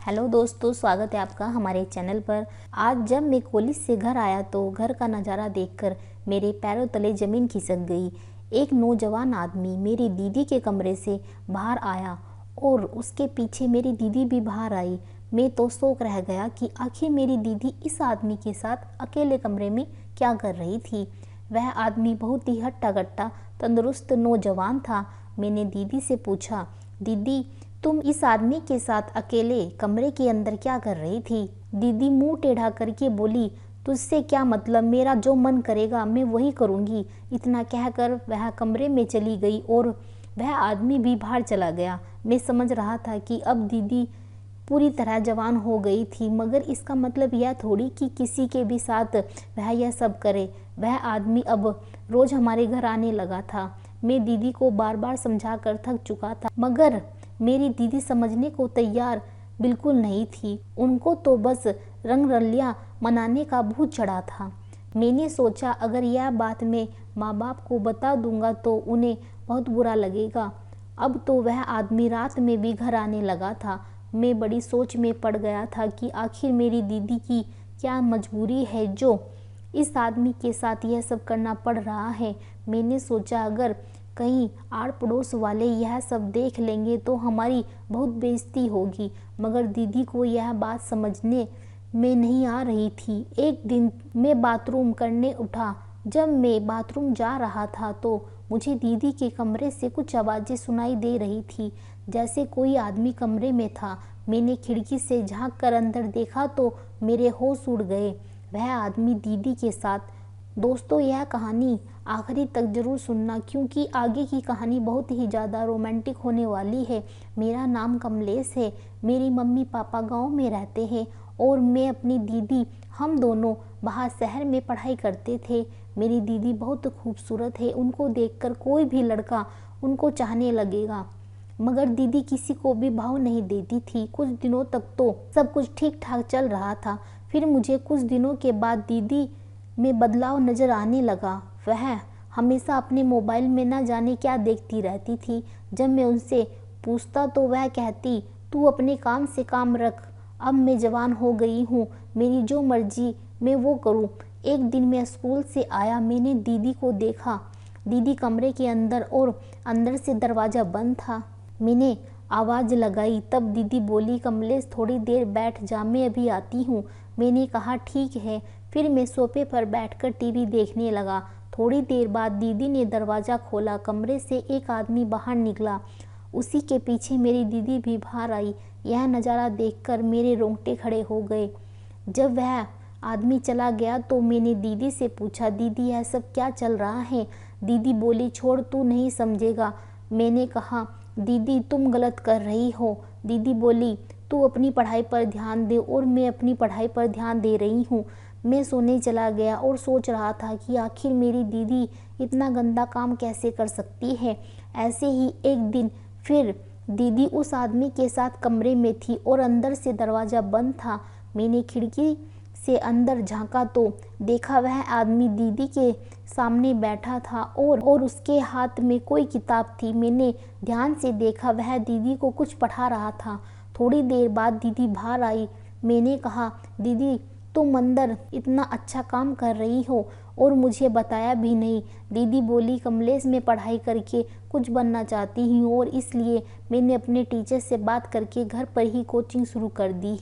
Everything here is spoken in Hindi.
हेलो दोस्तों, स्वागत है आपका हमारे चैनल पर। आज जब मैं कॉलेज से घर आया तो घर का नज़ारा देखकर मेरे पैरों तले ज़मीन खिसक गई। एक नौजवान आदमी मेरी दीदी के कमरे से बाहर आया और उसके पीछे मेरी दीदी भी बाहर आई। मैं तो शौक रह गया कि आखिर मेरी दीदी इस आदमी के साथ अकेले कमरे में क्या कर रही थी। वह आदमी बहुत ही हट्टा-कट्टा तंदुरुस्त नौजवान था। मैंने दीदी से पूछा, दीदी तुम इस आदमी के साथ अकेले कमरे के अंदर क्या कर रही थी? दीदी मुंह टेढ़ा करके बोली, तुझसे क्या मतलब, मेरा जो मन करेगा मैं वही करूंगी। इतना कहकर वह कमरे में चली गई और वह आदमी भी बाहर चला गया। मैं समझ रहा था कि अब दीदी पूरी तरह जवान हो गई थी, मगर इसका मतलब यह थोड़ी कि किसी के भी साथ वह यह सब करे। वह आदमी अब रोज हमारे घर आने लगा था। मैं दीदी को बार बार समझा कर थक चुका था, मगर मेरी दीदी समझने को तैयार बिल्कुल नहीं थी। उनको तो बस रंगरलियां मनाने का भूत चढ़ा था। मैंने सोचा अगर यह बात मैं माँ बाप को बता दूंगा तो उन्हें बहुत बुरा लगेगा। अब तो वह आदमी रात में भी घर आने लगा था। मैं बड़ी सोच में पड़ गया था कि आखिर मेरी दीदी की क्या मजबूरी है जो इस आदमी के साथ यह सब करना पड़ रहा है। मैंने सोचा अगर कहीं आड़ पड़ोस वाले यह सब देख लेंगे तो हमारी बहुत बेइज्जती होगी, मगर दीदी को यह बात समझने में नहीं आ रही थी। एक दिन मैं बाथरूम करने उठा। जब मैं बाथरूम जा रहा था तो मुझे दीदी के कमरे से कुछ आवाज़ें सुनाई दे रही थी, जैसे कोई आदमी कमरे में था। मैंने खिड़की से झांक कर अंदर देखा तो मेरे होश उड़ गए। वह आदमी दीदी के साथ। दोस्तों, यह कहानी आखिरी तक ज़रूर सुनना क्योंकि आगे की कहानी बहुत ही ज़्यादा रोमांटिक होने वाली है। मेरा नाम कमलेश है। मेरी मम्मी पापा गांव में रहते हैं और मैं अपनी दीदी, हम दोनों बाहर शहर में पढ़ाई करते थे। मेरी दीदी बहुत खूबसूरत है। उनको देखकर कोई भी लड़का उनको चाहने लगेगा, मगर दीदी किसी को भी भाव नहीं देती थी। कुछ दिनों तक तो सब कुछ ठीक ठाक चल रहा था। फिर मुझे कुछ दिनों के बाद दीदी में बदलाव नज़र आने लगा। वह हमेशा अपने मोबाइल में न जाने क्या देखती रहती थी। जब मैं उनसे पूछता तो वह कहती, तू अपने काम से काम रख, अब मैं जवान हो गई हूँ, मेरी जो मर्जी मैं वो करूँ। एक दिन मैं स्कूल से आया, मैंने दीदी को देखा। दीदी कमरे के अंदर और अंदर से दरवाज़ा बंद था। मैंने आवाज़ लगाई, तब दीदी बोली, कमलेश थोड़ी देर बैठ जा, मैं अभी आती हूँ। मैंने कहा ठीक है। फिर मैं सोफे पर बैठकर टीवी देखने लगा। थोड़ी देर बाद दीदी ने दरवाज़ा खोला। कमरे से एक आदमी बाहर निकला। उसी के पीछे मेरी दीदी भी बाहर आई। यह नज़ारा देखकर मेरे रोंगटे खड़े हो गए। जब वह आदमी चला गया तो मैंने दीदी से पूछा, दीदी यह सब क्या चल रहा है? दीदी बोली, छोड़, तू नहीं समझेगा। मैंने कहा, दीदी तुम गलत कर रही हो। दीदी बोली, तू अपनी पढ़ाई पर ध्यान दे और मैं अपनी पढ़ाई पर ध्यान दे रही हूँ। मैं सोने चला गया और सोच रहा था कि आखिर मेरी दीदी इतना गंदा काम कैसे कर सकती है। ऐसे ही एक दिन फिर दीदी उस आदमी के साथ कमरे में थी और अंदर से दरवाज़ा बंद था। मैंने खिड़की से अंदर झांका तो देखा वह आदमी दीदी के सामने बैठा था और उसके हाथ में कोई किताब थी। मैंने ध्यान से देखा, वह दीदी को कुछ पढ़ा रहा था। थोड़ी देर बाद दीदी बाहर आई। मैंने कहा, दीदी तुम अंदर इतना अच्छा काम कर रही हो और मुझे बताया भी नहीं। दीदी बोली, कमलेश मैं पढ़ाई करके कुछ बनना चाहती हूँ और इसलिए मैंने अपने टीचर से बात करके घर पर ही कोचिंग शुरू कर दी।